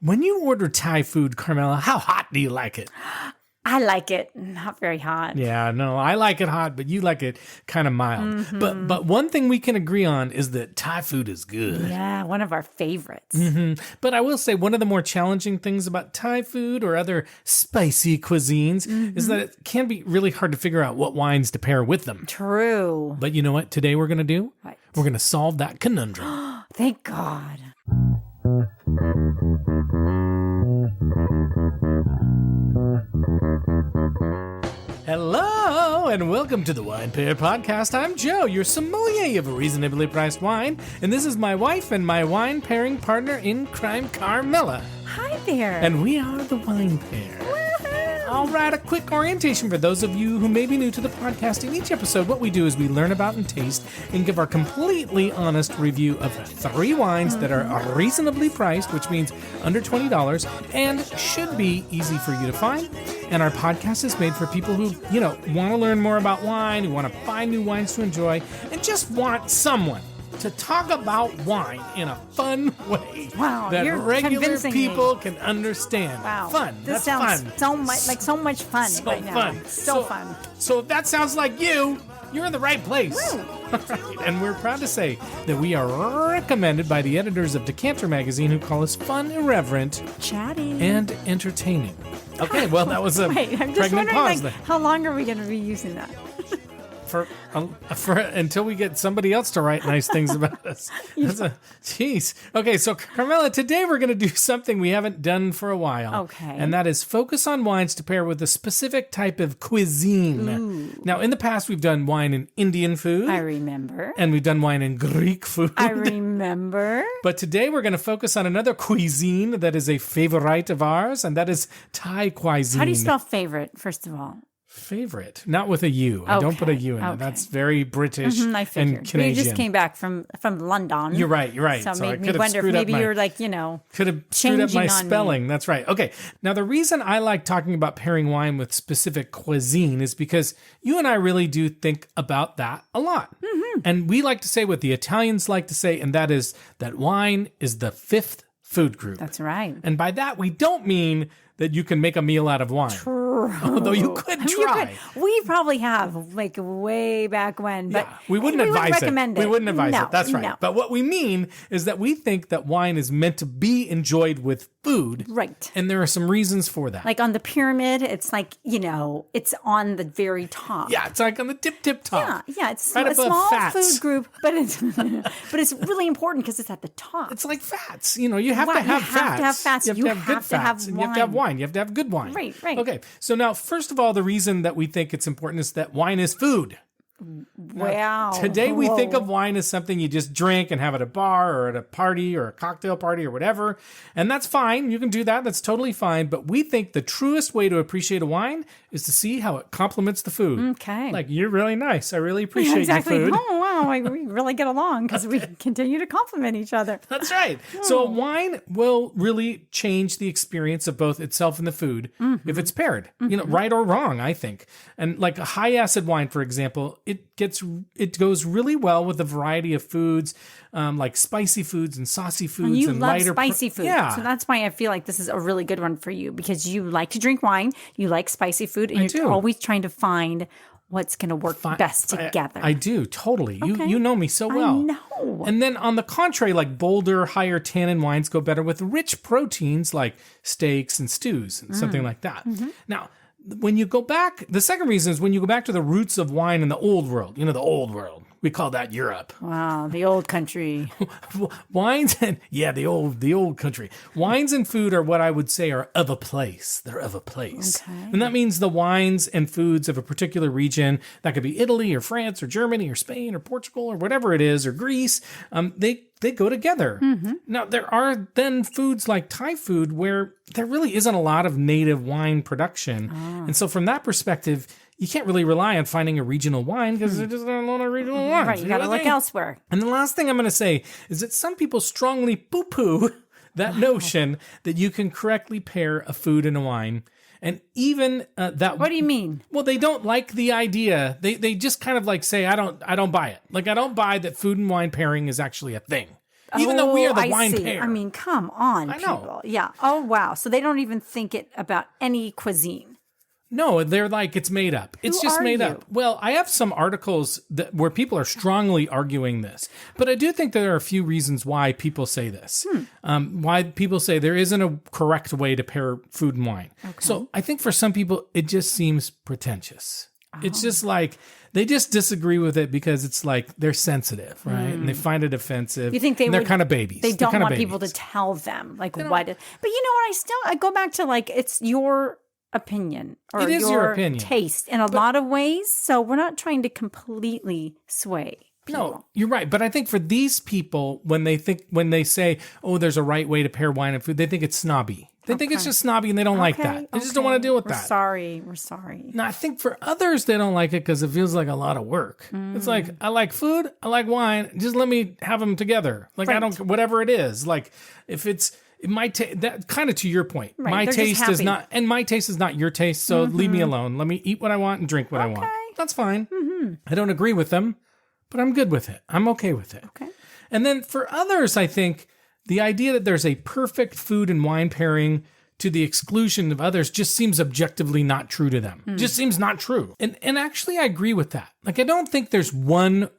When you order Thai food, Carmela, how hot do you like it? I like it not very hot. Yeah, no, I like it hot, but you like it kind of mild. But one thing we can agree on is that Thai food is good. Yeah, one of our favorites. But I will say one of the more challenging things about Thai food or other spicy cuisines is that it can be really hard to figure out what wines to pair with them. True. But you know what today we're going to do? What? We're going to solve that conundrum. Thank God. Hello, and welcome to the Wine Pair Podcast. I'm Joe, your sommelier of reasonably priced wine, and this is my wife and my wine pairing partner in crime, Carmela. Hi there. And we are the Wine Pair. All right, a quick orientation for those of you who may be new to the podcast. In each episode, what we do is we learn about and taste and give our completely honest review of 3 wines that are reasonably priced, which means under $20, and should be easy for you to find. And our podcast is made for people who, want to learn more about wine, who want to find new wines to enjoy, and just want someone to talk about wine in a fun way that you're regular convincing people me. can understand. Wow. Fun. This That's sounds fun. so much fun So right now. fun. So fun. So if that sounds like you're in the right place. Woo. All right. And we're proud to say that we are recommended by the editors of Decanter magazine, who call us fun, irreverent, Chatty. and entertaining. Okay, well, that was a Wait, I'm just pregnant wondering, pause there. how long are we going to be using that? For until we get somebody else to write nice things about us. Jeez. Okay, so Carmela, today we're going to do something we haven't done for a while. Okay. And that is focus on wines to pair with a specific type of cuisine. Ooh. Now, in the past, we've done wine and Indian food. I remember. And we've done wine and Greek food. I remember. But today we're going to focus on another cuisine that is a favorite of ours, and that is Thai cuisine. How do you spell favorite, first of all? Favorite, not with a U. I don't put a U in it. That's very British I figured. and Canadian. You just came back from London. You're right. So, So I made me could have wonder if screwed up maybe my, you're like, could have screwed up my changing on me. spelling. That's right. Okay. Now, the reason I like talking about pairing wine with specific cuisine is because you and I really do think about that a lot. Mm-hmm. And we like to say what the Italians like to say, and that is that wine is the 5th food group. That's right. And by that, we don't mean that you can make a meal out of wine. True. Although you could try. We probably have, like, way back when. But yeah, we wouldn't advise recommend it. We wouldn't advise No, it. That's right. no. But what we mean is that we think that wine is meant to be enjoyed with food. Right. And there are some reasons for that. Like on the pyramid, it's like, it's on the very top. Yeah, it's like on the tip top. Yeah, it's right a above small fats. food group, but it's really important because it's at the top. It's like fats. You have to Wow, have you fats. have to have fats. You have to have good fats. And you have to have wine. You have to have good wine. Right. Okay. So now, first of all, the reason that we think it's important is that wine is food. Wow. Today we think of wine as something you just drink and have at a bar or at a party or a cocktail party or whatever. And that's fine. You can do that. That's totally fine. But we think the truest way to appreciate a wine is to see how it complements the food. Okay. Like, you're really nice. I really appreciate exactly. your food. Oh, wow. We really get along because we continue to compliment each other. That's right. So a wine will really change the experience of both itself and the food if it's paired, right or wrong, I think. And like a high acid wine, for example, it goes really well with a variety of foods, like spicy foods and saucy foods And you and love lighter spicy food. Yeah. So that's why I feel like this is a really good one for you because you like to drink wine, you like spicy food, and you're always trying to find what's going to work best together. I do, totally. Okay. You know me so well. I know. And then on the contrary, like bolder, higher tannin wines go better with rich proteins like steaks and stews and something like that. Mm-hmm. Now, when you go back, the second reason is when you go back to the roots of wine in the old world, the old world. We call that Europe. Wow, the old country. Wines and the old country. Wines and food are what I would say are of a place. They're of a place. Okay. And that means the wines and foods of a particular region, that could be Italy or France or Germany or Spain or Portugal or whatever it is, or Greece, they go together. Mm-hmm. Now, there are then foods like Thai food where there really isn't a lot of native wine production. And so from that perspective, you can't really rely on finding a regional wine because there just aren't a lot of regional wines. Right, you got to look elsewhere. And the last thing I'm going to say is that some people strongly poo-poo that notion that you can correctly pair a food and a wine. And even that. What do you mean? Well, they don't like the idea. They just kind of like say, I don't buy it. Like, I don't buy that food and wine pairing is actually a thing. even though we are the wine see. pair. I mean, come on, people. Yeah. Oh, wow. So they don't even think it about any cuisine. No, they're like, it's made up. It's just made up. Well, I have some articles where people are strongly arguing this, but I do think there are a few reasons why people say this. Why people say there isn't a correct way to pair food and wine. Okay. So I think for some people, it just seems pretentious. It's just like, they just disagree with it because it's like they're sensitive, right? And they find it offensive. You think they're kind of babies. They don't want people to tell them like what. But you know what? I go back to like, it's your opinion or it is your opinion. Taste in a lot of ways. So we're not trying to completely sway people. No, you're right. But I think for these people, when they say, oh, there's a right way to pair wine and food, they think it's snobby. They think it's just snobby and they don't like that. They just don't want to deal with that. We're sorry. Now, I think for others, they don't like it because it feels like a lot of work. It's like, I like food, I like wine, just let me have them together. Like, I don't, whatever it is. Like, if it's, that kind of to your point. Right, my taste is not, and my taste is not your taste. So leave me alone. Let me eat what I want and drink what I want. That's fine. I don't agree with them, but I'm good with it. I'm okay with it. Okay. And then for others, I think the idea that there's a perfect food and wine pairing to the exclusion of others just seems objectively not true to them. Just seems not true. And actually, I agree with that. Like, I don't think there's one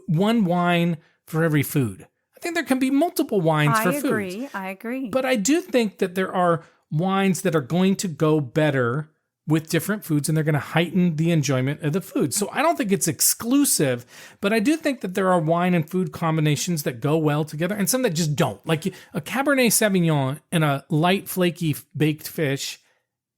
wine for every food. I think there can be multiple wines for food. I agree. But I do think that there are wines that are going to go better with different foods and they're going to heighten the enjoyment of the food. So I don't think it's exclusive, but I do think that there are wine and food combinations that go well together and some that just don't. Like a Cabernet Sauvignon and a light, flaky baked fish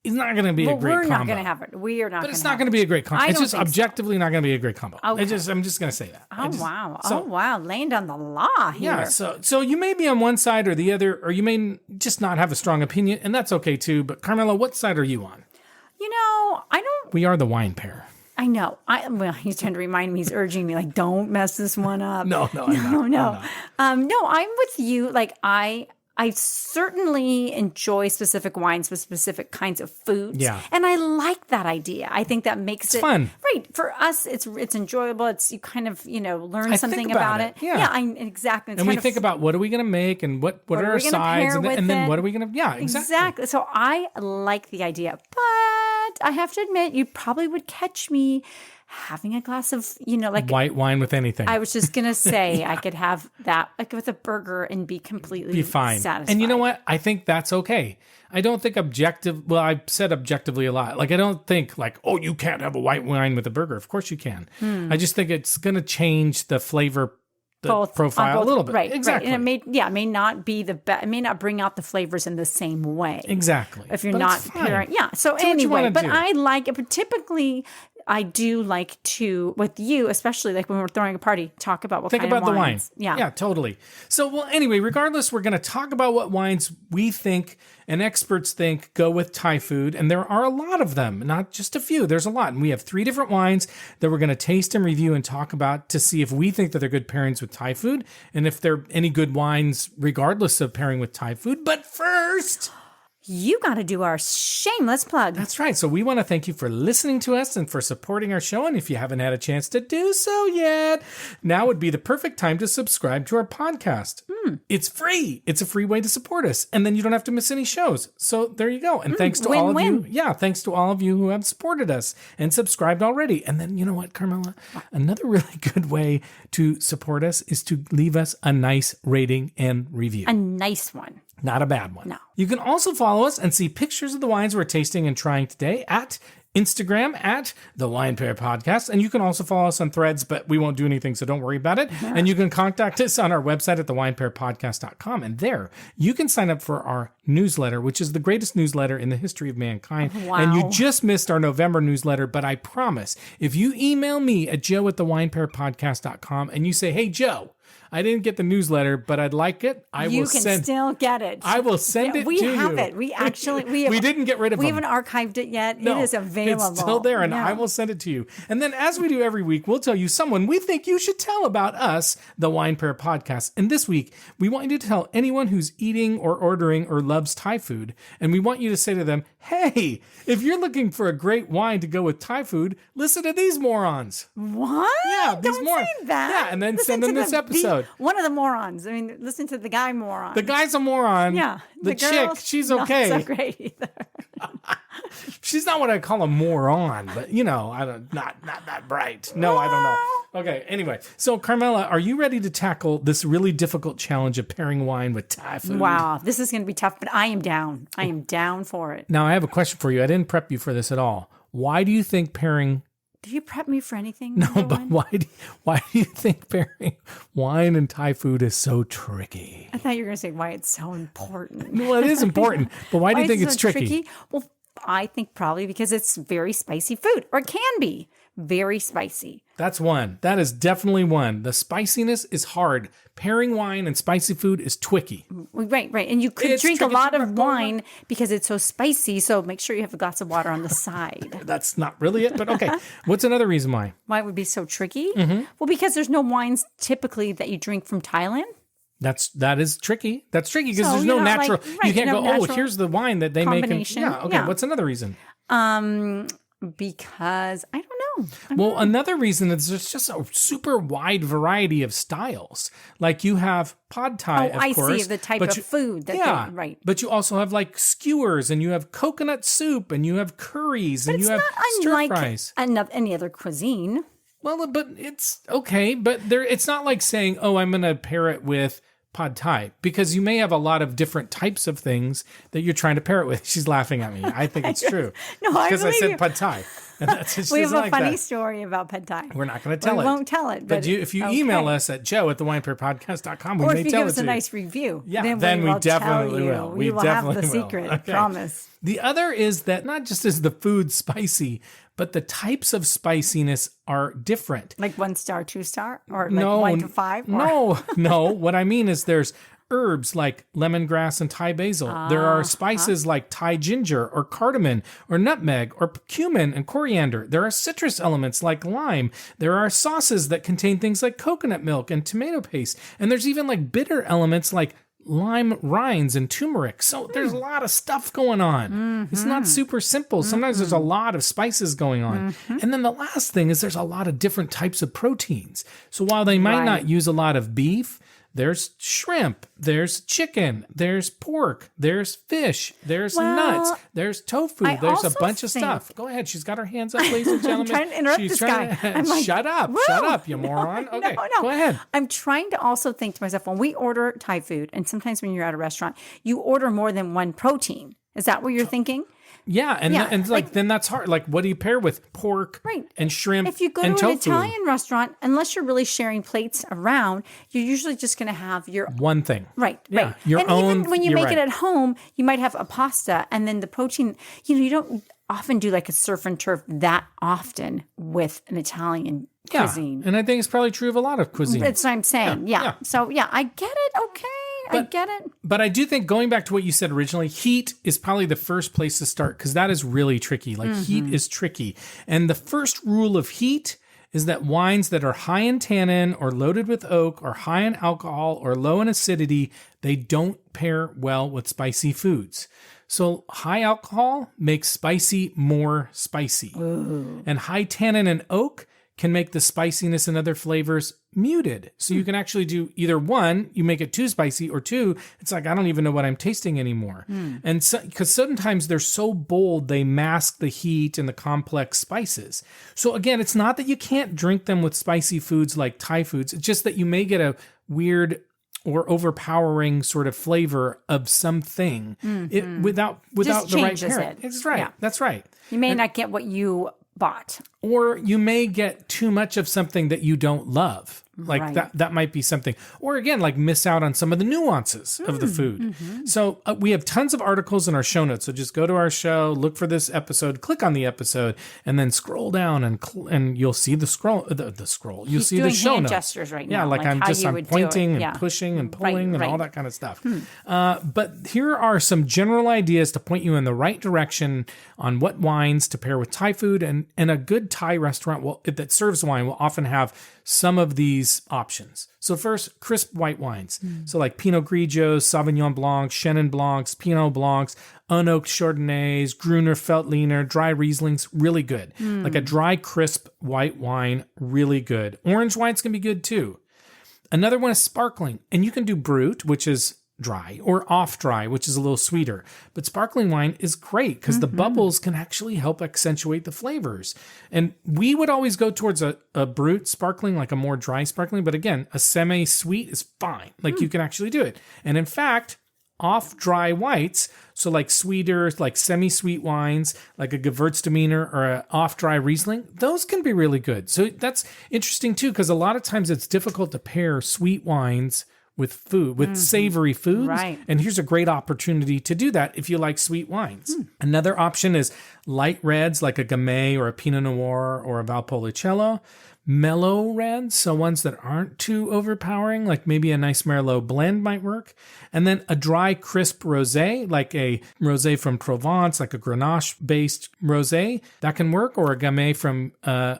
is not going to be a great combo. We're not going to have it. We are not. But it's not going to be a great combo. It's just objectively not going to be a great combo. Okay. I'm just going to say that. Oh, wow. Laying down the law here. Yeah. So you may be on one side or the other, or you may just not have a strong opinion, and that's okay too. But Carmela, what side are you on? You know, I don't. We are the wine pair. I know. He's trying to remind me. He's urging me, like, don't mess this one up. No. No, I'm with you. Like, I certainly enjoy specific wines with specific kinds of foods. Yeah. And I like that idea. I think that makes it fun. Right. For us, it's enjoyable. It's, you kind of, learn something about it. Yeah. Exactly. And we think about what are we going to make and what are our sides and then what are we going to, exactly. So I like the idea, but I have to admit, you probably would catch me having a glass of, like white wine with anything. I was just going to say I could have that like with a burger and be completely fine. Satisfied. And you know what? I think that's okay. I don't think I said objectively a lot. Like, I don't think like, oh, you can't have a white wine with a burger. Of course you can. I just think it's going to change the flavor profile a little bit. Right. Exactly. Right. And it may not be the best. It may not bring out the flavors in the same way. Exactly. If you're not pairing. Yeah. So anyway, but I like it. But typically, I do like to, with you, especially like when we're throwing a party, talk about what kind of wines. Think about the wine. Yeah. Yeah, totally. So, well, anyway, regardless, we're going to talk about what wines we think and experts think go with Thai food. And there are a lot of them, not just a few. There's a lot. And we have 3 different wines that we're going to taste and review and talk about to see if we think that they're good pairings with Thai food and if they're any good wines regardless of pairing with Thai food. But first, you got to do our shameless plug. That's right. So we want to thank you for listening to us and for supporting our show. And if you haven't had a chance to do so yet, now would be the perfect time to subscribe to our podcast. It's free. It's a free way to support us. And then you don't have to miss any shows. So there you go. And thanks to all of you. Yeah, thanks to all of you who have supported us and subscribed already. And then you know what, Carmela? Another really good way to support us is to leave us a nice rating and review. A nice one. Not a bad one. No. You can also follow us and see pictures of the wines we're tasting and trying today at Instagram at The Wine Pair Podcast. And you can also follow us on Threads, but we won't do anything, so don't worry about it. And you can contact us on our website at thewinepairpodcast.com. And there, you can sign up for our newsletter, which is the greatest newsletter in the history of mankind. Wow. And you just missed our November newsletter, but I promise, if you email me at joe@thewinepairpodcast.com and you say, hey, Joe, I didn't get the newsletter, but I'd like it. You can still get it. I will send it to you. We have it. We actually, we didn't get rid of it. We haven't archived it yet. No, it is available. It's still there, and I will send it to you. And then, as we do every week, we'll tell you someone we think you should tell about us, the Wine Pair Podcast. And this week, we want you to tell anyone who's eating or ordering or loves Thai food, and we want you to say to them, hey, if you're looking for a great wine to go with Thai food, listen to these morons. What? Yeah, these Don't morons. say that. Yeah, and then send them this episode. episode. One of the morons. I mean, listen to the guy moron. The guy's a moron. Yeah. The chick, she's okay. Not so great either. She's not what I call a moron, but not that bright. No, I don't know. Okay, anyway. So Carmela, are you ready to tackle this really difficult challenge of pairing wine with Thai food? Wow, this is going to be tough, but I am down. I am down for it. Now, I have a question for you. I didn't prep you for this at all. Why do you think pairing... Do you prep me for anything? No, but why do you think pairing wine and Thai food is so tricky? I thought you were going to say why it's so important. Well, it is important, but why do you think it's so tricky? Well, I think probably because it's very spicy food, or it can be very spicy. That's one. That is definitely one. The spiciness is hard. Pairing wine and spicy food is tricky. Right. And you could drink a lot of wine because it's so spicy, so make sure you have a glass of water on the side. That's not really it, but okay. What's another reason why? Why it would be so tricky? Mm-hmm. Well, because there's no wines typically that you drink from Thailand. That is tricky. That's tricky because there's no natural. You can't go, here's the wine that they make. Okay. What's another reason? Because I don't know. Well, another reason is there's just a super wide variety of styles. Like you have pad Thai, of course. I see the type of food that right. But you also have like skewers, and you have coconut soup, and you have curries, and you have stir fries. Any other cuisine. Well, but it's okay. But it's not like saying, oh, I'm going to pair it with pad Thai, because you may have a lot of different types of things that you're trying to pair it with. She's laughing at me. I think it's true. No, because I said pad Thai. And that's just we have a funny story about pad Thai. We're not going to tell it. We won't tell it. But if you email us at joe@thewinepairpodcast.com, we may tell it to you. Or if you give us a nice review. Yeah, then we definitely will. We will have the secret. Okay. Promise. The other is that not just is the food spicy, but the types of spiciness are different. Like 1 star, 2 star? Or like 1 to 5? Or... No. What I mean is there's herbs like lemongrass and Thai basil. There are spices like Thai ginger or cardamom or nutmeg or cumin and coriander. There are citrus elements like lime. There are sauces that contain things like coconut milk and tomato paste. And there's even like bitter elements like lime rinds and turmeric. So there's a lot of stuff going on. Mm-hmm. It's not super simple. Sometimes there's a lot of spices going on. Mm-hmm. And then the last thing is there's a lot of different types of proteins. So while they might not use a lot of beef, there's shrimp, there's chicken, there's pork, there's fish, there's nuts, there's tofu, there's a bunch of stuff. Go ahead. She's got her hands up, ladies and gentlemen. I'm trying to interrupt this guy. I'm like, shut up, you moron. Okay, go ahead. I'm trying to also think to myself, when we order Thai food, and sometimes when you're at a restaurant, you order more than one protein. Is that what you're thinking? Yeah, and then that's hard. Like, what do you pair with? Pork and shrimp and tofu. If you go to an Italian restaurant, unless you're really sharing plates around, you're usually just going to have your... one thing. Right. Your and own... even when you make it at home, you might have a pasta, and then the protein... You don't often do like a surf and turf that often with an Italian cuisine. And I think it's probably true of a lot of cuisine. That's what I'm saying. Yeah. So, I get it. Okay. I get it. But I do think, going back to what you said originally, heat is probably the first place to start, because that is really tricky. Like, heat is tricky. And the first rule of heat is that wines that are high in tannin or loaded with oak or high in alcohol or low in acidity, they don't pair well with spicy foods. So high alcohol makes spicy more spicy. Ooh. And high tannin and oak can make the spiciness and other flavors muted. So you can actually do either one, you make it too spicy, or two, it's like, I don't even know what I'm tasting anymore. And so, because sometimes they're so bold, they mask the heat and the complex spices. So again, it's not that you can't drink them with spicy foods like Thai foods. It's just that you may get a weird or overpowering sort of flavor of something without the right pairing. That's right. Yeah. That's right. You may not get what you bought. Or you may get too much of something that you don't love. Like that might be something. Or again, like miss out on some of the nuances of the food. Mm-hmm. So we have tons of articles in our show notes. So just go to our show, look for this episode, click on the episode, and then scroll down and you'll see the scroll. The scroll. You'll see the show hand notes. Gestures right now. Yeah, like I'm pointing and pushing and pulling and all that kind of stuff. But here are some general ideas to point you in the right direction on what wines to pair with Thai food. And a good Thai restaurant that serves wine will often have some of these options. So first, crisp white wines. So like Pinot Grigios, Sauvignon Blancs, Chenin Blancs, Pinot Blancs, unoaked Chardonnays, Gruner Veltliner, dry Rieslings, really good. Like a dry, crisp white wine, really good. Orange wines can be good too. Another one is sparkling. And you can do brut, which is dry, or off dry, which is a little sweeter. But sparkling wine is great because the bubbles can actually help accentuate the flavors. And we would always go towards a brut sparkling, like a more dry sparkling. But again, a semi-sweet is fine. Like you can actually do it. And in fact, off dry whites, so like sweeter, like semi-sweet wines, like a Gewürztraminer or an off dry Riesling, those can be really good. So that's interesting too, because a lot of times it's difficult to pair sweet wines with food, with savory foods. Right. And here's a great opportunity to do that if you like sweet wines. Another option is light reds like a Gamay or a Pinot Noir or a Valpolicella. Mellow reds, so ones that aren't too overpowering, like maybe a nice Merlot blend might work. And then a dry, crisp rosé, like a rosé from Provence, like a Grenache-based rosé, that can work. Or a Gamay from, a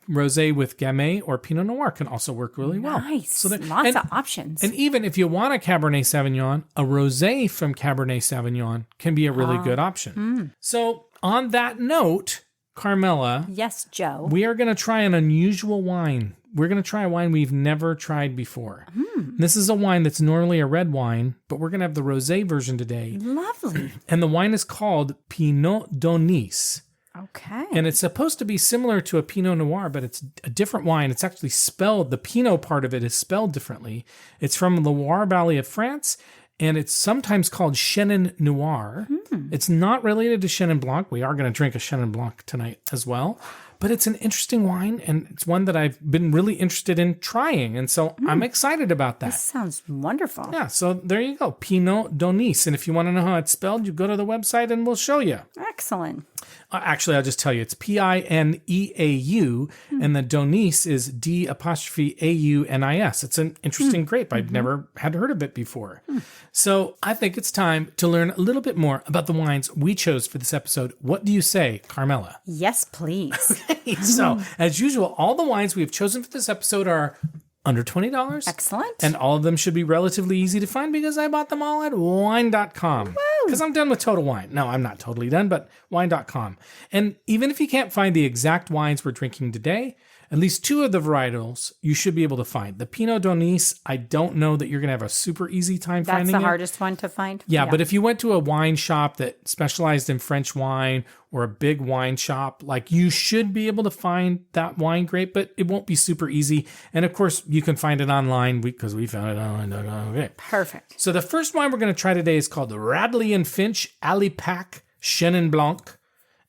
rosé with Gamay or Pinot Noir can also work really well. Nice. So Lots of options. And even if you want a Cabernet Sauvignon, a rosé from Cabernet Sauvignon can be a really good option. So on that note, Carmela. Yes, Joe. We are going to try an unusual wine. We're going to try a wine we've never tried before. This is a wine that's normally a red wine, but we're going to have the rosé version today. Lovely. And the wine is called Pinot d'Aunis. Okay. And it's supposed to be similar to a Pinot Noir, but it's a different wine. It's actually spelled, the Pinot part of it is spelled differently. It's from the Loire Valley of France. And it's sometimes called Chenin Noir. It's not related to Chenin Blanc. We are going to drink a Chenin Blanc tonight as well. But it's an interesting wine, and it's one that I've been really interested in trying. And so I'm excited about that. This sounds wonderful. Yeah, so there you go, Pinot d'Aunis. And if you want to know how it's spelled, you go to the website and we'll show you. Excellent. Actually, I'll just tell you, it's Pineau, and the d'Aunis is D'Aunis. It's an interesting grape. I've never had heard of it before. So I think it's time to learn a little bit more about the wines we chose for this episode. What do you say, Carmela? Yes, please. So, as usual, all the wines we have chosen for this episode are under $20. Excellent. And all of them should be relatively easy to find because I bought them all at wine.com. Because I'm done with Total Wine. No, I'm not totally done, but wine.com. And even if you can't find the exact wines we're drinking today, at least two of the varietals you should be able to find. The Pinot d'Aunis, I don't know that you're going to have a super easy time finding it. That's the hardest one to find? Yeah, but if you went to a wine shop that specialized in French wine or a big wine shop, like you should be able to find that wine grape, but it won't be super easy. And of course, you can find it online because we found it online. Okay. Perfect. So the first wine we're going to try today is called the Radley and Finch Alipac Chenin Blanc.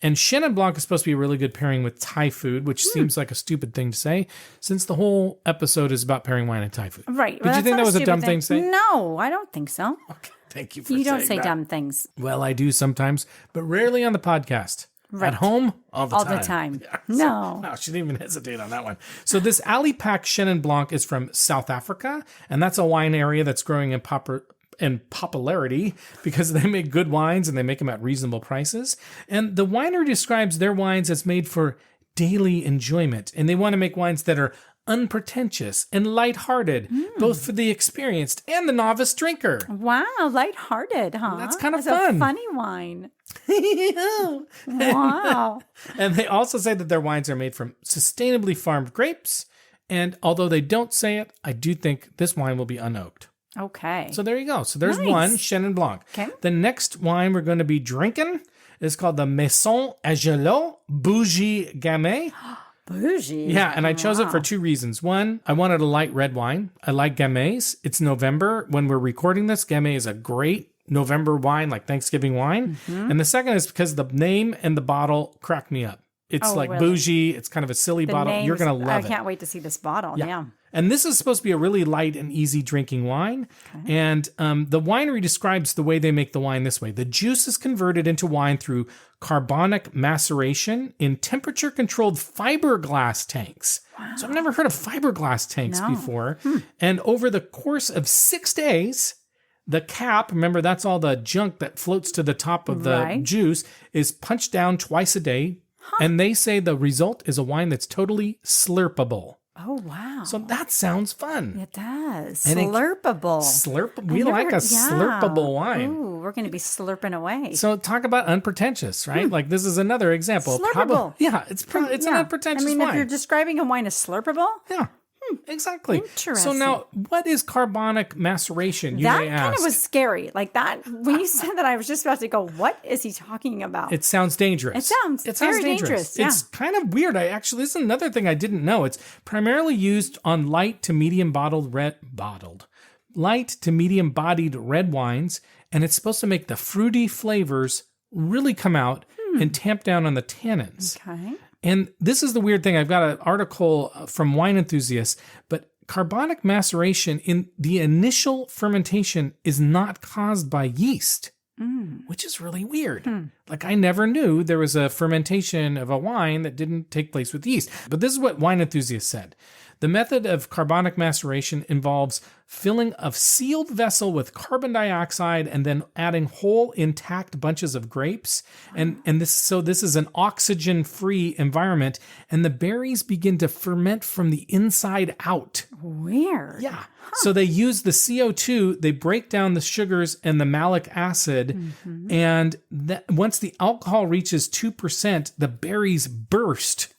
And Chenin Blanc is supposed to be a really good pairing with Thai food, which seems like a stupid thing to say, since the whole episode is about pairing wine and Thai food. Right. Did you think that was a dumb thing to say? No, I don't think so. Okay, thank you for You saying don't say that. dumb things. Well, I do sometimes, but rarely on the podcast. Right. At home, all the time. All the time. Yeah, No. No, she didn't even hesitate on that one. So this Alipac Chenin Blanc is from South Africa, and that's a wine area that's growing in popularity because they make good wines and they make them at reasonable prices. And the winery describes their wines as made for daily enjoyment. And they want to make wines that are unpretentious and lighthearted, both for the experienced and the novice drinker. Wow, lighthearted, huh? That's kind of That's fun. a funny wine. Wow. And they also say that their wines are made from sustainably farmed grapes. And although they don't say it, I do think this wine will be unoaked. Okay. So there you go. So there's Nice. one, Chenin Blanc. Okay. The next wine we're going to be drinking is called the Maison Agelot Bougie Gamay. Bougie. Yeah, and I chose it for two reasons. One, I wanted a light red wine. I like Gamays. It's November. When we're recording this, Gamay is a great November wine, like Thanksgiving wine. And the second is because the name and the bottle crack me up. It's like really? bougie. It's kind of a silly The bottle. You're going to love I it. can't wait to see this bottle. Yeah. And this is supposed to be a really light and easy drinking wine. Okay. And the winery describes the way they make the wine this way. The juice is converted into wine through carbonic maceration in temperature-controlled fiberglass tanks. Wow. So I've never heard of fiberglass tanks before. And over the course of 6 days, the cap, remember that's all the junk that floats to the top of the juice, is punched down twice a day. And they say the result is a wine that's totally slurpable. Oh, wow. So that sounds fun. It does. And Slurpable. We like a slurpable wine. Ooh, we're going to be slurping away. So talk about unpretentious, right? Like this is another example. Slurpable. It's an unpretentious I mean, wine. if you're describing a wine as slurpable, Yeah. Exactly. Interesting. So now, what is carbonic maceration? You That may kind ask. of was scary. Like that, when you said that, I was just about to go, what is he talking about? It sounds dangerous. It sounds very dangerous. It's kind of weird. This is another thing I didn't know. It's primarily used on light to medium bodied red wines, and it's supposed to make the fruity flavors really come out and tamp down on the tannins. Okay. And this is the weird thing. I've got an article from Wine Enthusiast, but carbonic maceration in the initial fermentation is not caused by yeast, which is really weird. Like, I never knew there was a fermentation of a wine that didn't take place with yeast. But this is what Wine Enthusiast said. The method of carbonic maceration involves filling a sealed vessel with carbon dioxide and then adding whole intact bunches of grapes. And this is an oxygen-free environment, and the berries begin to ferment from the inside out. Weird. Yeah. So they use the CO2, they break down the sugars and the malic acid, and once the alcohol reaches 2%, the berries burst.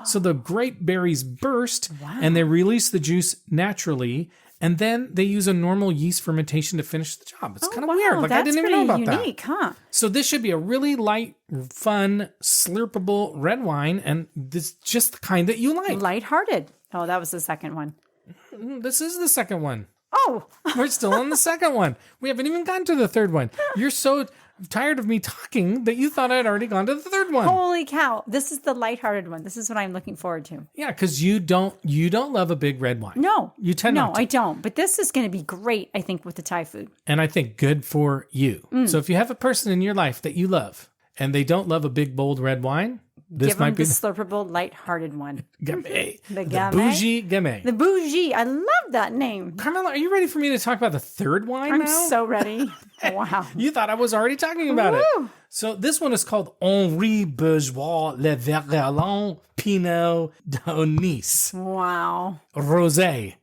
So the grape berries burst and they release the juice naturally. And then they use a normal yeast fermentation to finish the job. It's kind of weird. Like, I didn't even know about that. Unique, huh? So this should be a really light, fun, slurpable red wine. And this is just the kind that you like. Lighthearted. Oh, that was the second one. This is the second one. Oh. We're still on the second one. We haven't even gotten to the third one. You're so tired of me talking that you thought I'd already gone to the third one. Holy cow. This is the lighthearted one. This is what I'm looking forward to. Yeah, because you don't love a big red wine. No. You tend not to. No, I don't. But this is going to be great, I think, with the Thai food. And I think good for you. So if you have a person in your life that you love and they don't love a big, bold red wine, this give might them be the slurpable, lighthearted one. Gamay. The bougie Gamay. The bougie. I love that name. Carmela, are you ready for me to talk about the third wine now? I'm so ready. Wow. You thought I was already talking about it. So this one is called Henri Bourgeois Le Verlan Pinot d'Aunis. Wow. Rosé.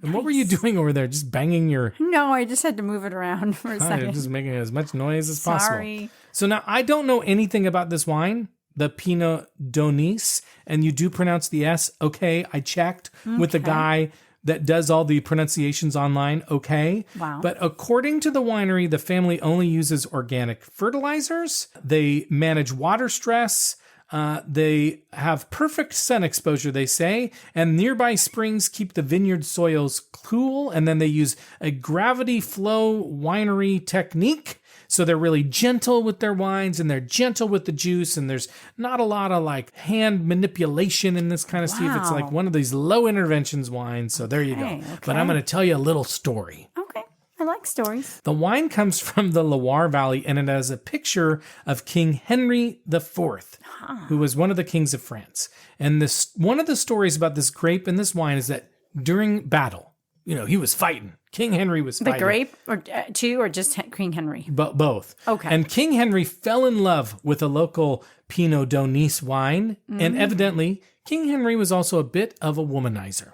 And what were you doing over there? Just banging your... No, I just had to move it around for a second. Just making as much noise as possible. Sorry. So now I don't know anything about this wine, the Pinot d'Aunis, and you do pronounce the S. Okay, I checked with the guy that does all the pronunciations online. Okay. Wow. But according to the winery, the family only uses organic fertilizers. They manage water stress. They have perfect sun exposure, they say, and nearby springs keep the vineyard soils cool. And then they use a gravity flow winery technique. So they're really gentle with their wines and they're gentle with the juice. And there's not a lot of like hand manipulation in this kind of stuff. It's like one of these low interventions wines. So there you go. Okay. But I'm going to tell you a little story. Okay. I like stories. The wine comes from the Loire Valley, and it has a picture of King Henry IV, who was one of the kings of France. And one of the stories about this grape and this wine is that during battle, he was fighting. King Henry was fighting. The grape or just King Henry? Both. Okay. And King Henry fell in love with a local Pinot d'Aunis wine. And evidently, King Henry was also a bit of a womanizer.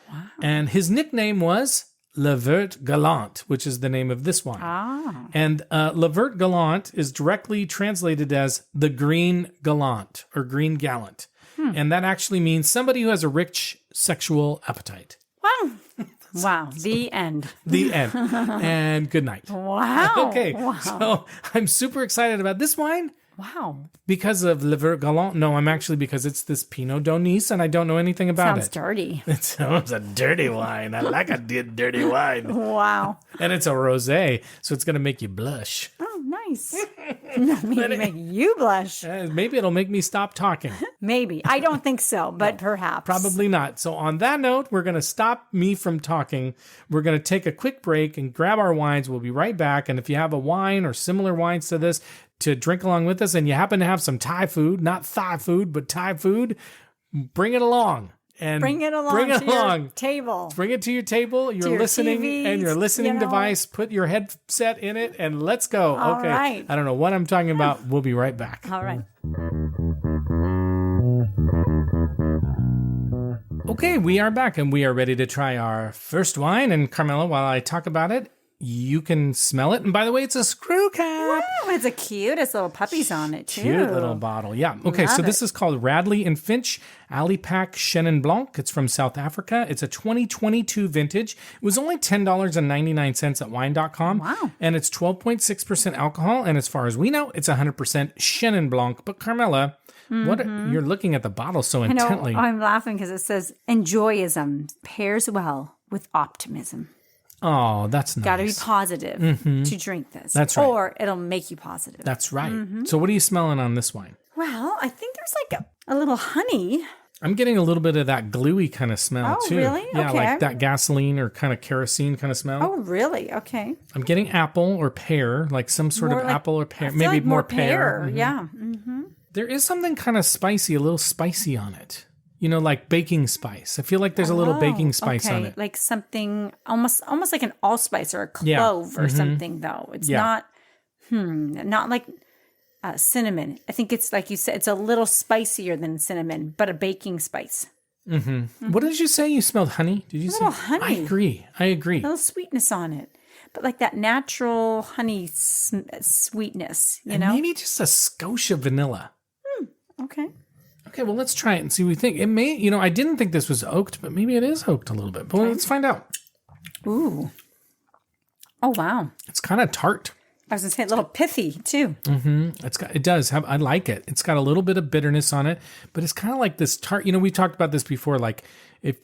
Wow. And his nickname was Le Vert Galant, which is the name of this wine. And Le Vert Galant is directly translated as the green gallant or green gallant. And that actually means somebody who has a rich sexual appetite. Wow. Wow. The end. The end. And good night. Wow. Okay. Wow. So I'm super excited about this wine. Wow. Because of Le Vert Galant. No, I'm actually because it's this Pinot d'Aunis and I don't know anything about Sounds dirty. It sounds a dirty wine. I like a dirty wine. Wow. And it's a rosé, so it's going to make you blush. Oh, nice. Maybe make you blush. Maybe it'll make me stop talking. Maybe. I don't think so, but perhaps. Probably not. So on that note, we're going to stop me from talking. We're going to take a quick break and grab our wines. We'll be right back. And if you have a wine or similar wines to this to drink along with us and you happen to have some Thai food, not Thai food, but Thai food, bring it along. And bring it along to your table. Bring it to your table, your listening TVs, and your listening device. Put your headset in it and let's go. All right. I don't know what I'm talking about. We'll be right back. All right. Okay, we are back and we are ready to try our first wine. And Carmela, while I talk about it, you can smell it. And by the way, it's a screw cap. Oh, it's the cutest little puppies on it, too. Cute little bottle. Yeah. Okay, so this is called Radley and Finch Alipac Chenin Blanc. It's from South Africa. It's a 2022 vintage. It was only $10.99 at wine.com. Wow. And it's 12.6% alcohol. And as far as we know, it's 100% Chenin Blanc. But Carmela, you're looking at the bottle so intently. I know, I'm laughing because it says, enjoyism pairs well with optimism. Oh, that's nice. Got to be positive to drink this. That's right. Or it'll make you positive. That's right. So what are you smelling on this wine? Well, I think there's like a little honey. I'm getting a little bit of that gluey kind of smell too. Oh, really? Yeah, Okay. like that gasoline or kind of kerosene kind of smell. Oh, really? Okay. I'm getting apple or pear, like some sort More of like- apple or pear. I feel Maybe like more pear. Yeah. There is something kind of spicy, a little spicy on it. You know, like baking spice. I feel like there's a little baking spice on it. Like something almost like an allspice or a clove or something, though. It's not like cinnamon. I think it's like you said, it's a little spicier than cinnamon, but a baking spice. What did you say? You smelled honey? Did you say? little honey. I agree. A little sweetness on it, but like that natural honey sweetness, you And know? maybe just a skosh of vanilla. Okay. Okay, well, let's try it and see what we think. It may, you know, I didn't think this was oaked, but maybe it is oaked a little bit. But let's find out. Ooh. Oh, wow. It's kind of tart. I was going to say a little pithy, too. It does have, I like it. It's got a little bit of bitterness on it, but it's kind of like this tart. You know, we talked about this before. Like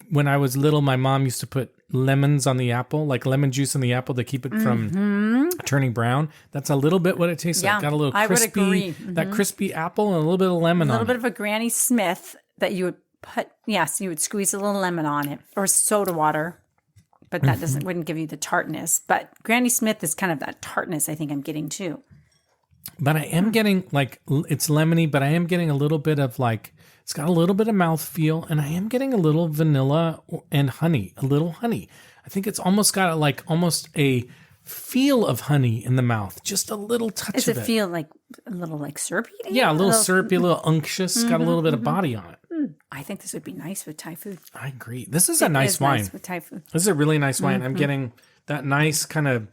when I was little, my mom used to put lemons on the apple, like lemon juice on the apple to keep it from turning brown. That's a little bit what it tastes like. Got a little crispy, I would agree. that crispy apple and a little bit of lemon on it. A little bit of a Granny Smith that you would put, yes, you would squeeze a little lemon on it or soda water, but that wouldn't give you the tartness. But Granny Smith is kind of that tartness I think I'm getting too. But I am getting like, it's lemony, but I am getting a little bit of like, it's got a little bit of mouthfeel, and I am getting a little vanilla and honey, a little honey. I think it's almost got like almost a feel of honey in the mouth, just a little touch Does of it it. feel like a little like syrupy? to you? Yeah, a little syrupy, a little unctuous, got a little bit of body on it. I think this would be nice with Thai food. I agree. This is a nice wine. Nice with Thai food. This is a really nice wine. I'm getting that nice kind of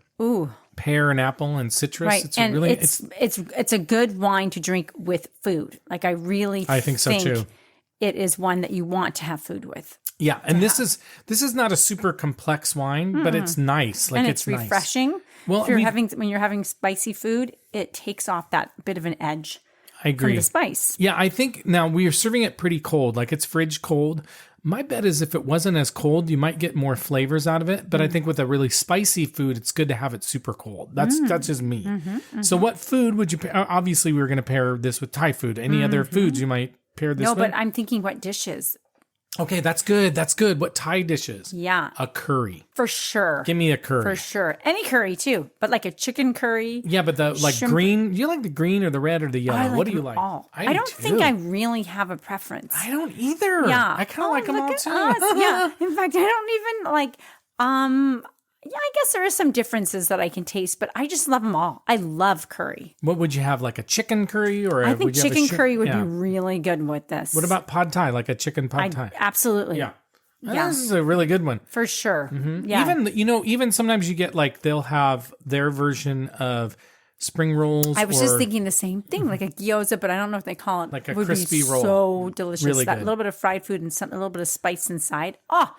pear and apple and citrus. Right, It's and really it's a good wine to drink with food. Like I think so too. It is one that you want to have food with. Yeah, and this is not a super complex wine, but it's nice. Like And it's it's refreshing. Nice. Well, if you're when you're having spicy food, it takes off that bit of an edge I agree. from the spice. Yeah, I think now we are serving it pretty cold, like it's fridge cold. My bet is if it wasn't as cold, you might get more flavors out of it. But I think with a really spicy food, it's good to have it super cold. That's just me. So what food would you pair? Obviously, we were going to pair this with Thai food. Any other foods you might pair this with? No, but I'm thinking what dishes. Okay, that's good. That's good. What Thai dishes? Yeah. A curry. For sure. Give me a curry. For sure. Any curry too, but like a chicken curry. Yeah, but the like shrimp. green. Do you like the green or the red or the yellow? I like What do you them like? all. I don't do. think I really have a preference. I don't either. Yeah. I kind of like them look all at too. us. Yeah. In fact, I don't even like, yeah, I guess there is some differences that I can taste, but I just love them all. I love curry. What would you have? Like a chicken curry or I think would you have a chicken curry would yeah. be really good with this. What about pad thai? Like a chicken pad thai? Absolutely. Yeah. Yeah. This is a really good one. For sure. Yeah. Even sometimes you get like they'll have their version of spring rolls. I was just thinking the same thing, like a gyoza, but I don't know what they call it. Like a It would crispy be roll. So delicious. Really that good. little bit of fried food and a little bit of spice inside. Oh,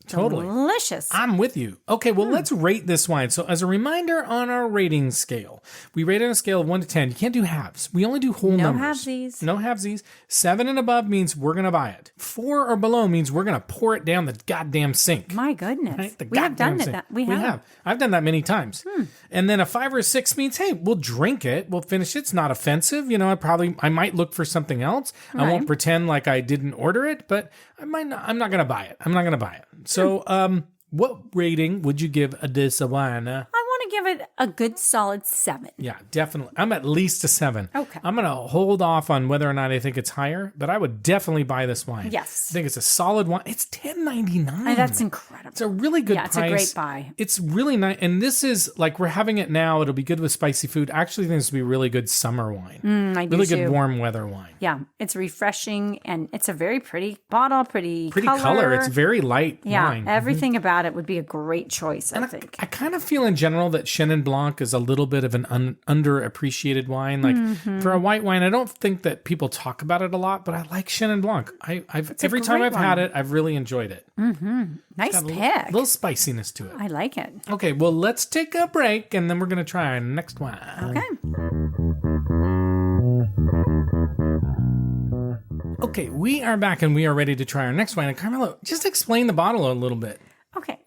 Totally. delicious. I'm with you. Okay, well, let's rate this wine. So, as a reminder on our rating scale, we rate on a scale of 1 to 10. You can't do halves. We only do whole numbers. halvesies. No halvesies. 7 and above means we're going to buy it. 4 or below means we're going to pour it down the goddamn sink. My goodness. Right? The We have done goddamn that. sink. We have. I've done that many times. And then a 5 or a 6 means, hey, we'll drink it. We'll finish it. It's not offensive. You know, I might look for something else. I won't pretend like I didn't order it, but I'm not going to buy it. I'm not going to buy it. So, what rating would you give this wine? I want to give it a good solid 7. Yeah, definitely. I'm at least a 7. Okay. I'm going to hold off on whether or not I think it's higher, but I would definitely buy this wine. Yes. I think it's a solid wine. It's $10.99. That's incredible. It's a really good price. It's a great buy. It's really nice. And this is like, we're having it now. It'll be good with spicy food. I actually think this would be really good summer wine. I do really too. good warm weather wine. Yeah, it's refreshing and it's a very pretty bottle, pretty color. It's very light wine. Everything about it would be a great choice, I think. I kind of feel in general that Chenin Blanc is a little bit of an underappreciated wine. Like for a white wine, I don't think that people talk about it a lot, but I like Chenin Blanc. Every time I've had it, I've really enjoyed it. Nice pick. A little spiciness to it. I like it. Okay, well, let's take a break and then we're going to try our next wine. Okay. Okay, we are back and we are ready to try our next wine. And Carmelo, just explain the bottle a little bit. Okay.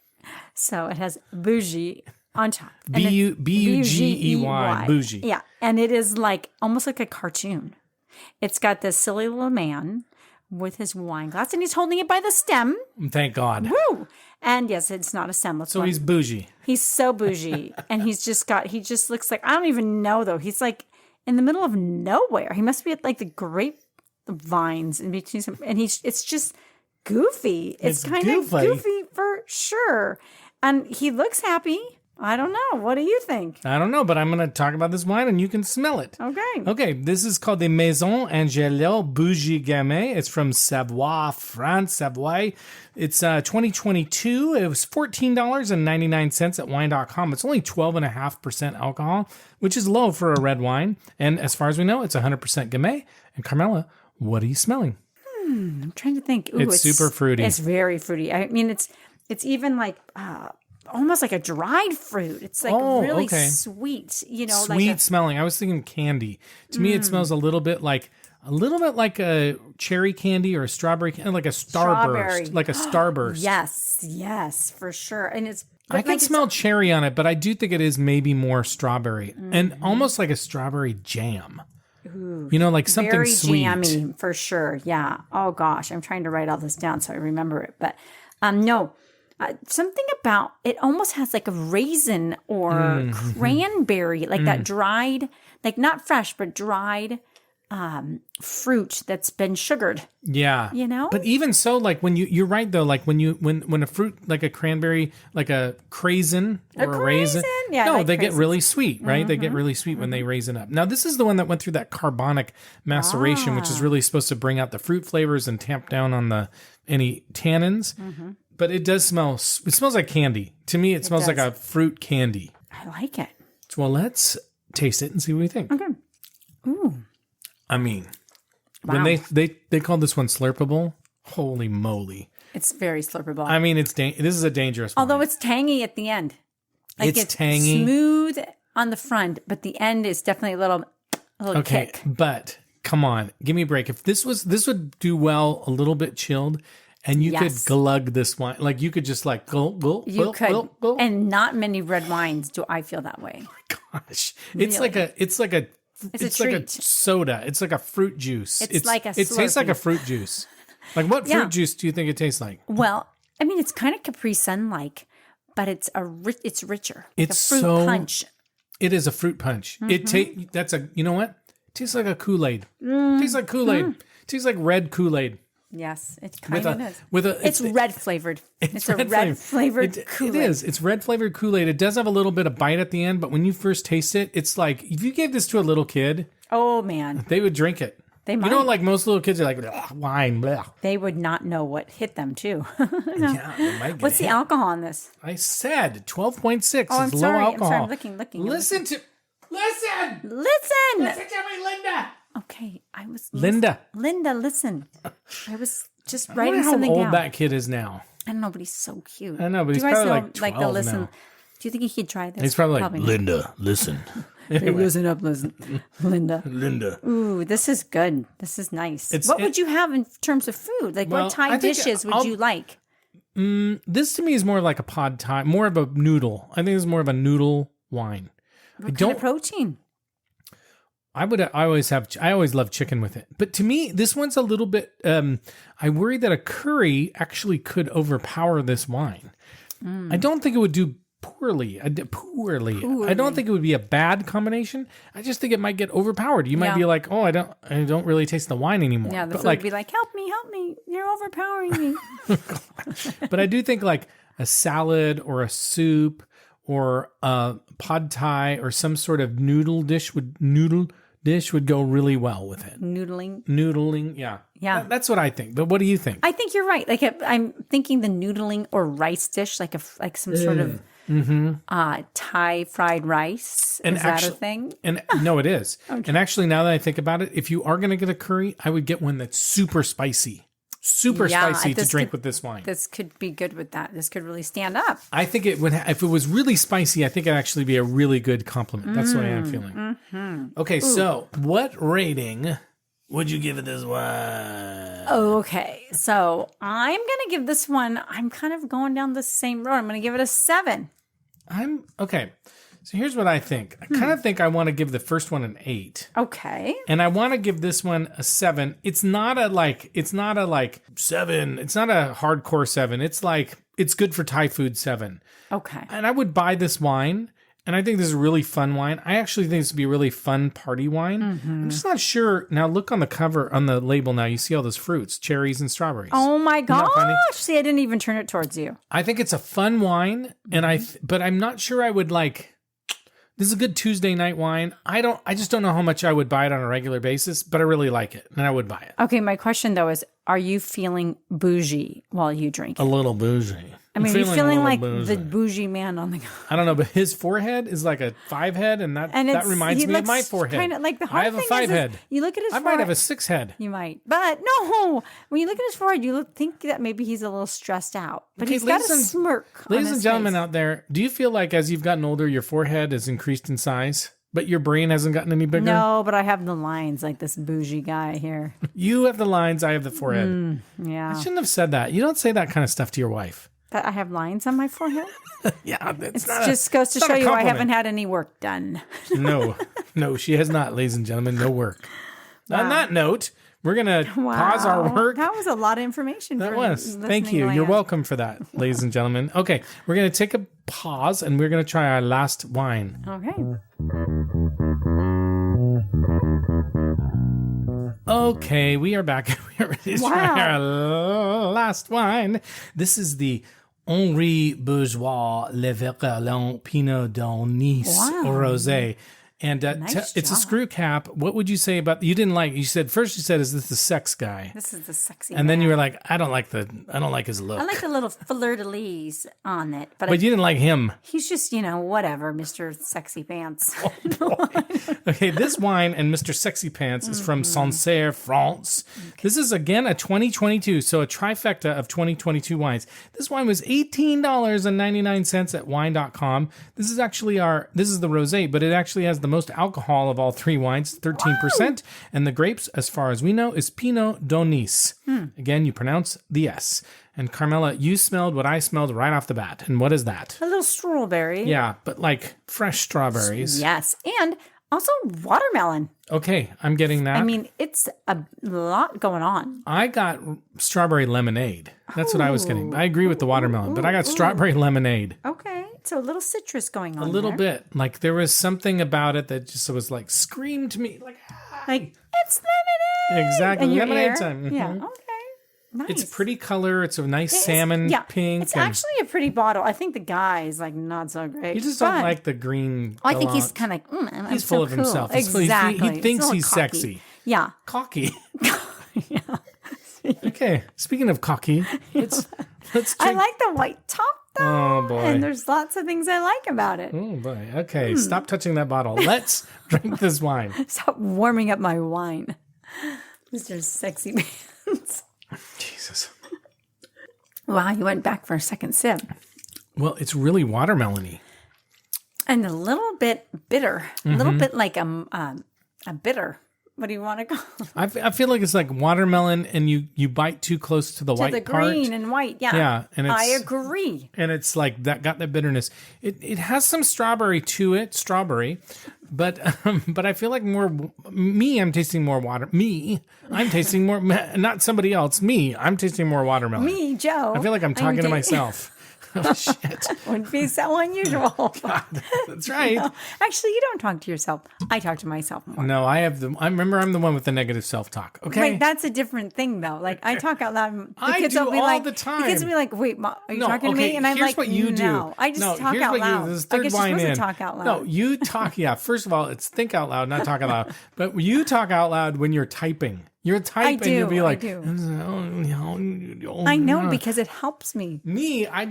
So it has bougie on top. B-U-G-E-Y, bougie. Yeah. And it is like almost like a cartoon. It's got this silly little man with his wine glass and he's holding it by the stem. Thank God. Woo! And yes, it's not a stem. So he's bougie. He's so bougie. And he just looks like, I don't even know though. He's like in the middle of nowhere. He must be at like the grapevines in between some, and it's just goofy. It's kind of goofy for sure. And he looks happy. I don't know. What do you think? I don't know, but I'm going to talk about this wine and you can smell it. Okay. Okay, this is called the Maison Angelo Bougie Gamay. It's from Savoie, France, Savoie. It's 2022. It was $14.99 at wine.com. It's only 12.5% alcohol, which is low for a red wine. And as far as we know, it's 100% Gamay. And Carmela, what are you smelling? I'm trying to think. Ooh, it's super fruity. It's very fruity. I mean, it's even like almost like a dried fruit. It's like really sweet. Sweet smelling. I was thinking candy. To me, it smells a little bit like a cherry candy or a strawberry candy, like a starburst, like a starburst. Yes, for sure. And I can smell cherry on it, but I do think it is maybe more strawberry and almost like a strawberry jam. Ooh, like something very sweet. Jammy for sure. Yeah. Oh gosh, I'm trying to write all this down so I remember it. But no, something about it almost has like a raisin or cranberry, like that dried, like not fresh but dried fruit that's been sugared. Yeah. But even so, like when you're right though, like when a fruit like a cranberry, like a craisin or a raisin, yeah, they get really sweet, right? They get really sweet when they raisin up. Now this is the one that went through that carbonic maceration, which is really supposed to bring out the fruit flavors and tamp down on any tannins. But it does smell. It smells like candy to me. It smells like a fruit candy. I like it. Well, let's taste it and see what we think. Okay. Ooh. I mean, when they called this one slurpable, holy moly. It's very slurpable. I mean, this is a dangerous one. Although it's tangy at the end. Like it's tangy. Smooth on the front, but the end is definitely a little kick. But come on, give me a break. If this would do well a little bit chilled, and you could glug this wine. Like you could just like go. You could. And not many red wines do I feel that way. Oh my gosh. It's like a soda. It's like a fruit juice. It tastes like a fruit juice. Like what fruit juice do you think it tastes like? Well, I mean, it's kind of Capri Sun-like, but it's richer. It's a fruit punch. It is a fruit punch. You know what? It tastes like a Kool-Aid. It tastes like Kool-Aid. It tastes like red Kool-Aid. Yes, it kind of is. It's red flavored. It's a red flavored Kool-Aid. It is. It's red flavored Kool-Aid. It does have a little bit of bite at the end, but when you first taste it, it's like if you gave this to a little kid, oh man, they would drink it. They might. Like most little kids are like wine. Blah. They would not know what hit them too. No. Yeah, they might get What's the alcohol on this? I said 12.6 is low alcohol. I'm sorry. Looking. Listen to me, Linda. Okay, Linda, listen. I was just I writing wonder something how down. old that kid is now. I don't know, but he's so cute. I know, but he's probably like 12 like the listen. now. Do you think he could try this? He's probably like, not. Linda, listen. Hey, listen up, Linda. Linda. Ooh, this is good. This is nice. What would you have in terms of food? Like what Thai dishes would you like? This to me is more like a pad Thai, more of a noodle. I think it's more of a noodle wine. What kind of protein? I always love chicken with it. But to me, this one's a little bit, I worry that a curry actually could overpower this wine. I don't think it would do poorly. I don't think it would be a bad combination. I just think it might get overpowered. You might be like, oh, I don't really taste the wine anymore. Yeah, the food would be like, help me, you're overpowering me. But I do think like a salad or a soup or a pad thai or some sort of noodle dish would go really well with it. Noodling, yeah. Yeah. That's what I think. But what do you think? I think you're right. Like I'm thinking the noodling or rice dish, like some sort of Thai fried rice. Is that a thing? And no, it is. Okay. And actually, now that I think about it, if you are going to get a curry, I would get one that's super spicy. Spicy to drink with this wine. This could be good with that. This could really stand up. I think it would. If it was really spicy, I think it'd actually be a really good compliment. That's what I am feeling. Mm-hmm. Okay, so what rating would you give it this one? Okay, so I'm going to give this one, I'm kind of going down the same road. I'm going to give it a 7. Okay. So here's what I think. I kind of think I want to give the first one an 8. Okay. And I want to give this one a 7. It's not a 7. It's not a hardcore 7. It's like, it's good for Thai food 7. Okay. And I would buy this wine. And I think this is a really fun wine. I actually think this would be a really fun party wine. Mm-hmm. I'm just not sure. Now look on the cover, on the label now. You see all those fruits, cherries and strawberries. Oh my gosh. See, I didn't even turn it towards you. I think it's a fun wine. But I'm not sure I would like... This is a good Tuesday night wine. I just don't know how much I would buy it on a regular basis, but I really like it, and I would buy it. Okay, my question though is, are you feeling bougie while you drink it? A little bougie. I mean, are you feeling like the bougie man on the... I don't know, but his forehead is like a 5 head, and that reminds me of my forehead. Kind of like the hard I have a 5 head. You look at his forehead. I might have a 6 head. You might. But no, when you look at his forehead, you think that maybe he's a little stressed out. But he's got a smirk. Ladies and gentlemen out there, do you feel like as you've gotten older, your forehead has increased in size? But your brain hasn't gotten any bigger? No, but I have the lines like this bougie guy here. You have the lines, I have the forehead. Yeah. I shouldn't have said that. You don't say that kind of stuff to your wife. That I have lines on my forehead? Yeah. It just goes to show you I haven't had any work done. No, she has not, ladies and gentlemen. No work. Wow. On that note, we're going to pause our work. That was a lot of information. That was. Thank you. You're welcome for that, ladies and gentlemen. Okay, we're going to take a pause and we're going to try our last wine. Okay, we are back. We are ready to try our last wine. This is the Henri Bourgeois Le Verlan Pinot d'Aunis Rosé. And it's a screw cap. What would you say about... You didn't like... You said is this the sex guy? This is the sexy And then you were like, I don't like his look. I like the little fleur-de-lis on it. But you didn't like him. He's just, whatever, Mr. Sexy Pants. Oh, okay, this wine and Mr. Sexy Pants is from Sancerre, France. Okay. This is, again, a 2022, so a trifecta of 2022 wines. This wine was $18.99 at wine.com. This is actually this is the rosé, but it actually has the most alcohol of all 3 wines, 13%. And the grapes, as far as we know, is Pinot d'Aunis. Again, you pronounce the S. And Carmela, you smelled what I smelled right off the bat. And what is that? A little strawberry. Yeah, but like fresh strawberries. Yes. And also watermelon. Okay, I'm getting that. I mean, it's a lot going on. I got strawberry lemonade. That's what I was getting. I agree with the watermelon, but I got strawberry lemonade. Okay. So a little citrus going on. A little bit. Like there was something about it that just was like screamed to me. Like it's lemonade. Exactly. Lemonade time. Mm-hmm. Yeah. Okay. Nice. It's a pretty color. It's a nice salmon pink. It's actually a pretty bottle. I think the guy is like not so great. You just don't like the green. I think he's kind of like, he's full of himself. Exactly. He thinks he's cocky. Sexy. Yeah. Cocky. Yeah. Okay. Speaking of cocky, let's check. I like the white top though. Oh boy. And there's lots of things I like about it. Oh boy. Okay. Stop touching that bottle. Let's drink this wine. Stop warming up my wine. Mr. Sexy Pants. Jesus. Wow, you went back for a second sip. Well, it's really watermelony. And a little bit bitter. A little bit like a bitter. What do you want to call it? I feel like it's like watermelon and you bite too close to the white part. To the green and white, yeah. Yeah. And I agree. And it's like that got that bitterness. It has some strawberry to it, but I feel like I'm tasting more water. I'm tasting more, not somebody else. I'm tasting more watermelon. Me, Joe. I feel like I'm talking to myself. Oh, shit. Wouldn't be so unusual. God, that's right. No. Actually, you don't talk to yourself. I talk to myself more. No, I remember I'm the one with the negative self-talk. Okay. Wait, that's a different thing, though. Like, I talk out loud. I do all the time. The kids will be like, wait, Mom, are you talking to me? And I'm here's like, what you do. No, I just talk out loud. This I third guess you're wine supposed in. to talk out loud. No, you talk. Yeah, first of all, it's think out loud, not talk out loud. But you talk out loud when you're typing. You're typing. You'll be like, I know, because it helps me. Me, I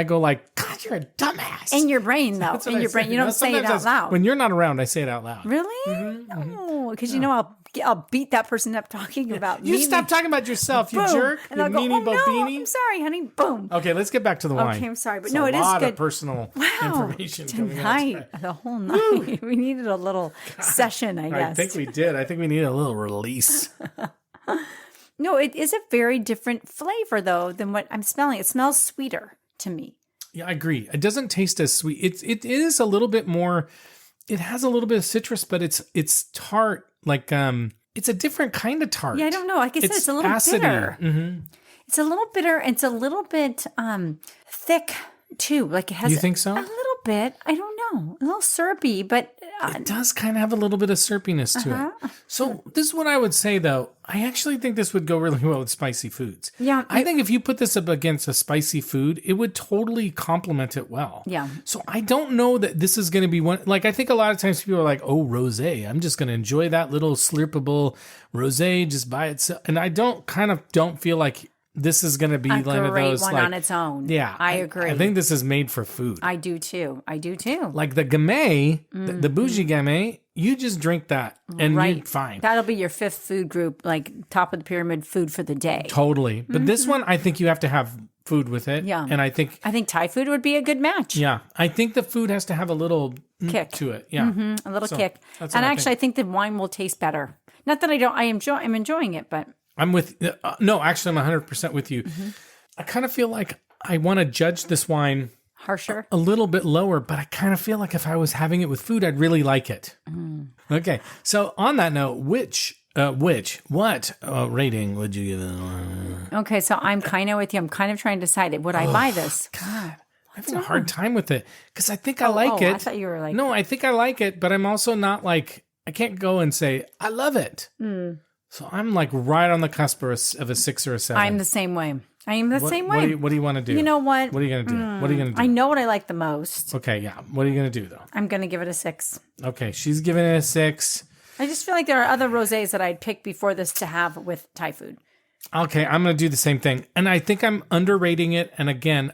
go like, God, you're a dumbass. In your brain, though. In your brain, you don't say it out loud. When you're not around, I say it out loud. Really? No, because you know I'll beat that person up talking about me. You stop talking about yourself, you jerk. And I'll go, oh no, I'm sorry, honey. Boom. Okay, let's get back to the wine. Okay, I'm sorry, but it's no, it is good. A lot of personal information coming out today. The whole night. We needed a little session, I guess. I think we did. I think we needed a little release. No, it is a very different flavor, though, than what I'm smelling. It smells sweeter to me. Yeah, I agree. It doesn't taste as sweet. It is a little bit more. It has a little bit of citrus, but it's tart. Like it's a different kind of tart. Yeah, I don't know. Like I said, it's a little acidy. bitter. Mm-hmm. It's a little bitter. And it's a little bit thick too. Like it has. You think so? A little bit. I don't know. A little syrupy, but it does kind of have a little bit of syrupiness to it. So this is what I would say, though. I actually think this would go really well with spicy foods. Yeah. I think if you put this up against a spicy food, it would totally complement it well. Yeah. So I don't know that this is going to be one. Like, I think a lot of times people are like, oh, rosé. I'm just going to enjoy that little slurpable rosé just by itself. And I don't feel like this is going to be one of those one like, on its own. Yeah. I agree. I think this is made for food. I do too. Like the gamay, the bougie gamay, you just drink that and you're fine. That'll be your fifth food group, like top of the pyramid food for the day. Totally. But this one, I think you have to have food with it. Yeah. And I think Thai food would be a good match. Yeah. I think the food has to have a little kick to it. Yeah. A little kick. And actually, I think the wine will taste better. Not that I'm enjoying it, but. I'm with, no, actually, I'm 100% with you. Mm-hmm. I kind of feel like I want to judge this wine harsher, a little bit lower, but I kind of feel like if I was having it with food, I'd really like it. Okay. So on that note, what rating would you give it? Okay. So I'm kind of with you. I'm kind of trying to decide, would I buy this? God, I'm having a hard time with it because I think I like it. I thought you were like, no, I think I like it, but I'm also not like, I can't go and say, I love it. So I'm like right on the cusp of a 6 or a 7. I'm the same way. I am the same way. What do you want to do? You know what? What are you going to do? What are you going to do? I know what I like the most. Okay, yeah. What are you going to do, though? I'm going to give it a 6. Okay, she's giving it a 6. I just feel like there are other rosés that I'd pick before this to have with Thai food. Okay, I'm going to do the same thing. And I think I'm underrating it. And again,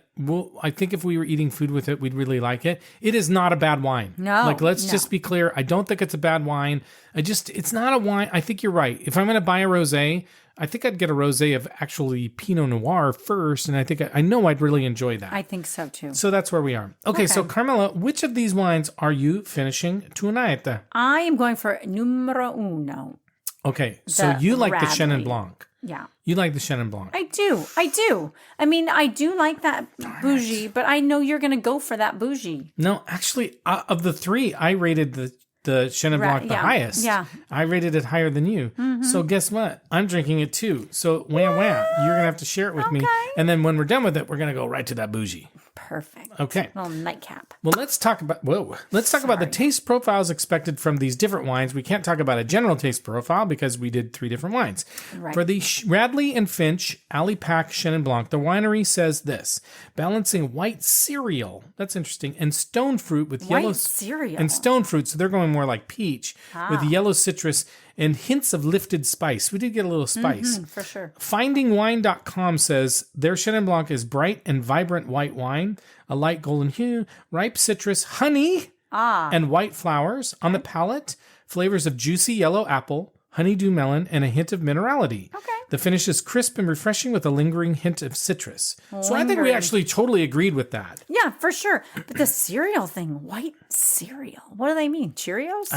I think if we were eating food with it, we'd really like it. It is not a bad wine. No. Like, let's just be clear. I don't think it's a bad wine. It's not a wine. I think you're right. If I'm going to buy a rosé, I think I'd get a rosé of actually Pinot Noir first. And I know I'd really enjoy that. I think so too. So that's where we are. Okay, so Carmela, which of these wines are you finishing tonight? I am going for numero uno. Okay, so you like the Radley. Chenin Blanc. Yeah. You like the Chenin Blanc. I do. I mean, I do like that bougie, but I know you're going to go for that bougie. No, actually, of the 3, I rated the Chenin Blanc the highest. Yeah. I rated it higher than you. Mm-hmm. So guess what? I'm drinking it too. So wham. You're going to have to share it with me. And then when we're done with it, we're going to go right to that bougie. Perfect. Okay. Little nightcap. Well, let's talk about the taste profiles expected from these different wines. We can't talk about a general taste profile because we did 3 different wines. Right. For the Radley and Finch Alley Pack Chenin Blanc, the winery says this: balancing white cereal, that's interesting, and stone fruit with yellow cereal and stone fruit. So they're going more like peach with yellow citrus and hints of lifted spice. We did get a little spice. For sure. FindingWine.com says their Chenin Blanc is bright and vibrant white wine, a light golden hue, ripe citrus, honey, and white flowers. On the palate, flavors of juicy yellow apple, honeydew melon, and a hint of minerality. Okay. The finish is crisp and refreshing with a lingering hint of citrus. So I think we actually totally agreed with that. Yeah, for sure. But the cereal thing, white cereal, what do they mean? Cheerios?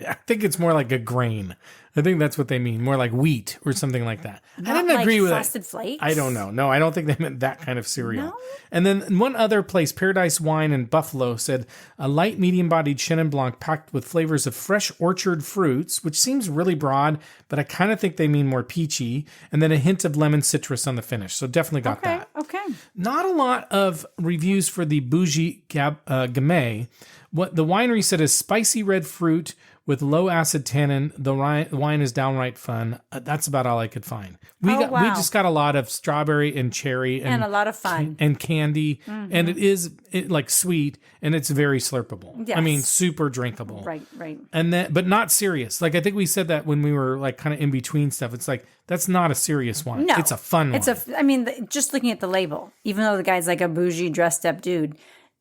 I think it's more like a grain. I think that's what they mean, more like wheat or something like that. Not I didn't agree with Frosted Flakes? I don't know. No, I don't think they meant that kind of cereal. No? And then one other place, Paradise Wine in Buffalo, said a light, medium-bodied Chenin Blanc packed with flavors of fresh orchard fruits, which seems really broad, but I kind of think they mean more peachy, and then a hint of lemon citrus on the finish. So definitely got that. Okay. Not a lot of reviews for the Bougie Gamay. What the winery said is spicy red fruit with low acid tannin. The wine is downright fun. That's about all I could find. We just got a lot of strawberry and cherry and a lot of fun and candy, and it is like sweet, and it's very slurpable. Yes. I mean, super drinkable. Right. And then, but not serious. Like I think we said that when we were like kind of in between stuff. It's like that's not a serious wine. No, it's a fun wine. I mean, just looking at the label, even though the guy's like a bougie dressed up dude,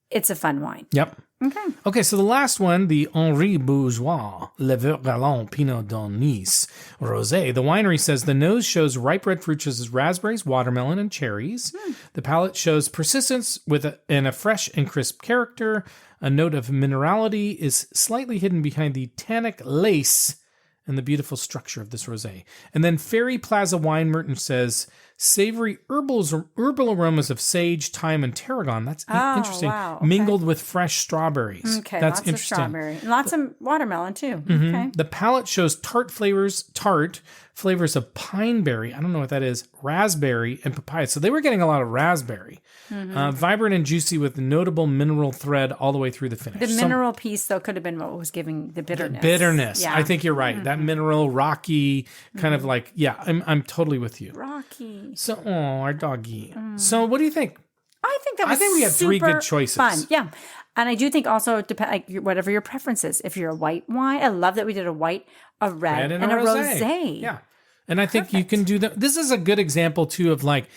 it's a fun wine. Yep. Okay, so the last one, the Henri Bourgeois Le Vert Galant Pinot de Nice Rosé. The winery says the nose shows ripe red fruit such as raspberries, watermelon, and cherries. The palate shows persistence and a fresh and crisp character. A note of minerality is slightly hidden behind the tannic lace and the beautiful structure of this rosé. And then Fairy Plaza Wine Merchant says savory herbal aromas of sage, thyme, and tarragon. That's interesting. Wow. Okay. Mingled with fresh strawberries. Okay, that's lots interesting. of strawberry. And lots of watermelon too. Okay. The palate shows tart flavors of pineberry. I don't know what that is. Raspberry and papaya. So they were getting a lot of raspberry. Vibrant and juicy with notable mineral thread all the way through the finish. The mineral piece, though, could have been what was giving the bitterness. Bitterness. Yeah. I think you're right. That mineral, rocky, kind of like, I'm totally with you. Rocky. So, our doggy. So what do you think? I think that was we had three good choices. Fun. Yeah. And I do think also it depends, like whatever your preference is. If you're a white wine, I love that we did a white, a red, and a rosé. Yeah. And I think you can do that. This is a good example too of like,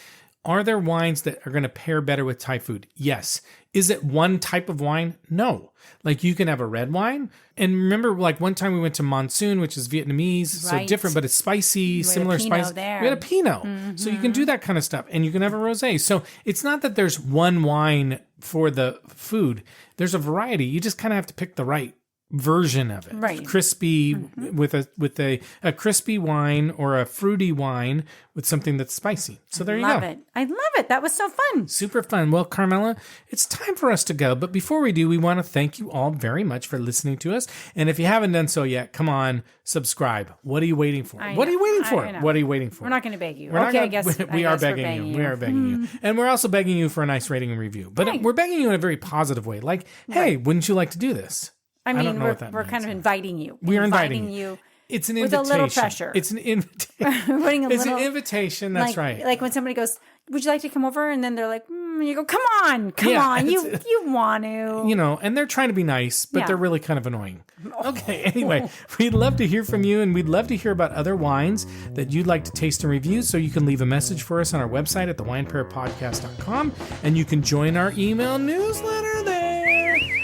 are there wines that are going to pair better with Thai food? Yes. Is it one type of wine? No. Like you can have a red wine. And remember, like one time we went to Monsoon, which is Vietnamese, so different, but it's spicy, similar spice. We had a Pinot. So you can do that kind of stuff. And you can have a rosé. So it's not that there's one wine for the food. There's a variety. You just kind of have to pick the right version of it. Right. Crispy with a crispy wine or a fruity wine with something that's spicy. So there you go. I love it. That was so fun. Super fun. Well, Carmela, it's time for us to go. But before we do, we want to thank you all very much for listening to us. And if you haven't done so yet, come on, subscribe. What are you waiting for? What are you waiting for? What are you waiting for? We're not going to beg you. I guess we are begging you. We are begging you. And we're also begging you for a nice rating and review. But we're begging you in a very positive way. Like, hey, wouldn't you like to do this? I mean, we're kind of inviting you. We're inviting you. It's an invitation. With a little pressure. It's an invitation. It's an invitation. That's right. Like when somebody goes, would you like to come over? And then they're like, you go, come on. You want to. And they're trying to be nice, but they're really kind of annoying. Okay. Anyway, we'd love to hear from you, and we'd love to hear about other wines that you'd like to taste and review. So you can leave a message for us on our website at thewinepairpodcast.com, and you can join our email newsletter there.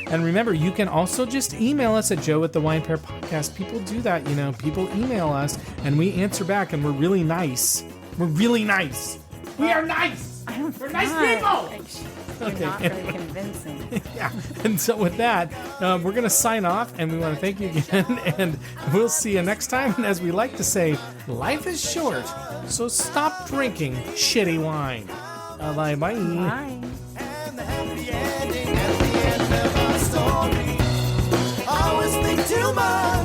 And remember, you can also just email us at joe@thewinepairpodcast. People do that, People email us, and we answer back, and we're really nice. We're really nice. We are nice. We're nice people. You're not really convincing. Yeah. And so with that, we're going to sign off, and we want to thank you again, and we'll see you next time. And as we like to say, life is short, so stop drinking shitty wine. Bye-bye. Bye. And the happy ending at the end of our story. Always think too much.